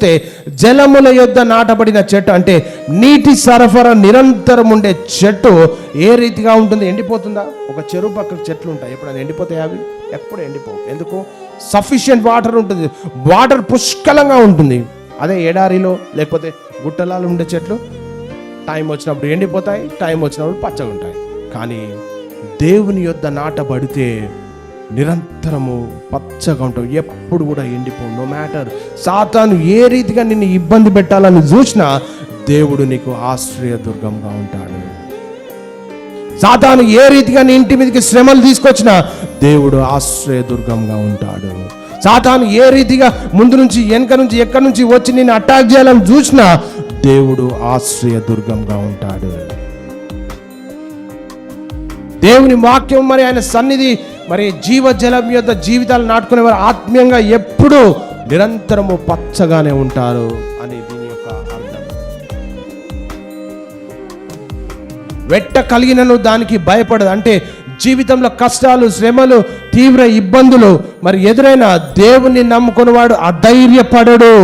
చూస్తే జలముల యొద్ద నాటబడిన చెట్టు అంటే నీటి సరఫరా నిరంతరం ఉండే చెట్టు ఏ రీతిగా ఉంటుంది? ఎండిపోతుందా? ఒక చెరువు పక్కన చెట్లు ఉంటాయి, ఎప్పుడైనా ఎండిపోతాయి? అవి ఎప్పుడు ఎండిపోవు. ఎందుకు? సఫిషియెంట్ వాటర్ ఉంటుంది, వాటర్ పుష్కలంగా ఉంటుంది. అదే ఎడారిలో లేకపోతే గుట్టలాలు ఉండే చెట్లు టైం వచ్చినప్పుడు ఎండిపోతాయి, టైం వచ్చినప్పుడు పచ్చగా ఉంటాయి. కానీ దేవుని యొద్ద నాటబడితే నిరంతరము పచ్చగా ఉంటావు, ఎప్పుడు కూడా ఎండిపోవు. నో మ్యాటర్ సాతాను ఏ రీతిగా నిన్ను ఇబ్బంది పెట్టాలని చూసినా దేవుడు నీకు ఆశ్రయదుర్గంగా ఉంటాడు. సాతాను ఏ రీతిగా నీ ఇంటి మీదకి శ్రమలు తీసుకొచ్చినా దేవుడు ఆశ్రయదుర్గంగా ఉంటాడు. సాతాను ఏ రీతిగా ముందు నుంచి వెనక నుంచి ఎక్కడి నుంచి వచ్చి నిన్ను అటాక్ చేయాలని చూసినా దేవుడు ఆశ్రయదుర్గంగా ఉంటాడు. దేవుని వాక్యం మరి ఆయన సన్నిధి మరి జీవజలం యొద్ద జీవితాలు నాటుకునేవారు ఆత్మీయంగా ఎప్పుడు నిరంతరము పచ్చగానే ఉంటారు అని దీని యొక్క అర్థం. వెట్ట కలిగినను దానికి భయపడదు అంటే జీవితంలో కష్టాలు, శ్రమలు, తీవ్ర ఇబ్బందులు మరి ఎదురైన దేవుణ్ణి నమ్ముకున్నవాడు అధైర్యపడడు.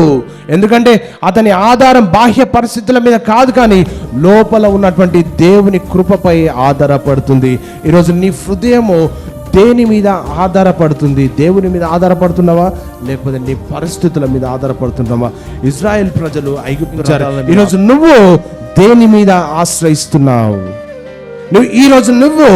ఎందుకంటే అతని ఆధారం బాహ్య పరిస్థితుల మీద కాదు, కానీ లోపల ఉన్నటువంటి దేవుని కృపపై ఆధారపడుతుంది. ఈరోజు నీ హృదయము దేని మీద ఆధారపడుతుంది? దేవుని మీద ఆధారపడుతున్నావా లేకపోతే నీ పరిస్థితుల మీద ఆధారపడుతున్నావా? ఇజ్రాయెల్ ప్రజలు ఐగుప్తు, ఈరోజు నువ్వు దేని మీద ఆశ్రయిస్తున్నావు? ఈరోజు నువ్వు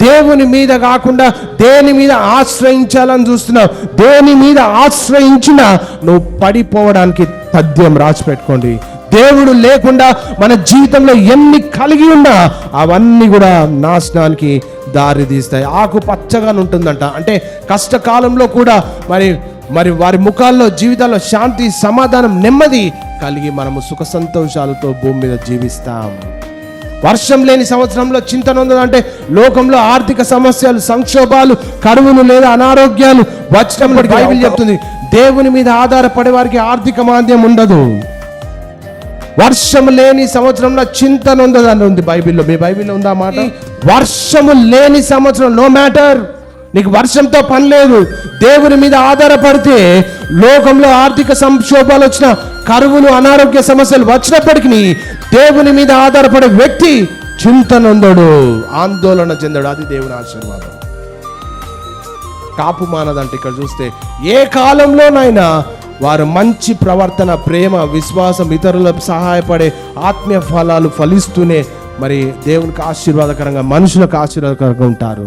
దేవుని మీద కాకుండా దేని మీద ఆశ్రయించాలని చూస్తున్నావు? దేని మీద ఆశ్రయించినా నువ్వు పడిపోవడానికి తథ్యం రాసిపెట్టుకోండి. దేవుడు లేకుండా మన జీవితంలో ఎన్ని కలిగి ఉన్నా అవన్నీ కూడా నాశనానికి దారి తీస్తాయి. ఆకు పచ్చగా ఉంటుందంట అంటే కష్టకాలంలో కూడా మరి వారి ముఖాల్లో జీవితాల్లో శాంతి, సమాధానం, నెమ్మది కలిగి మనము సుఖ సంతోషాలతో భూమి మీద జీవిస్తాం. వర్షం లేని సంవత్సరంలో చింతన ఉందంటే లోకంలో ఆర్థిక సమస్యలు, సంక్షోభాలు, కరువులు లేదా అనారోగ్యాలు వచ్చినప్పుడు బైబిల్ చెప్తుంది దేవుని మీద ఆధారపడే వారికి ఆర్థిక మాంద్యం ఉండదు. వర్షము లేని సంవత్సరంలో చింతన ఉండదు అని ఉంది బైబిల్లో. మీ బైబిల్లో ఉందా మాట? వర్షము లేని సంవత్సరం, నో మ్యాటర్, నీకు వర్షంతో పని లేదు. దేవుని మీద ఆధారపడితే లోకంలో ఆర్థిక సంక్షోభాలు వచ్చిన, కరువులు, అనారోగ్య సమస్యలు వచ్చినప్పటికీ దేవుని మీద ఆధారపడే వ్యక్తి చింతనొందడు, ఆందోళన చెందడు. అది దేవుని ఆశీర్వాదం. కాపు మానదంటే ఇక్కడ చూస్తే ఏ కాలంలోనైనా వారు మంచి ప్రవర్తన, ప్రేమ, విశ్వాసం, ఇతరులకు సహాయపడే ఆత్మీయ ఫలాలు ఫలిస్తూనే మరి దేవునికి ఆశీర్వాదకరంగా, మనుషులకు ఆశీర్వాదకరంగా ఉంటారు.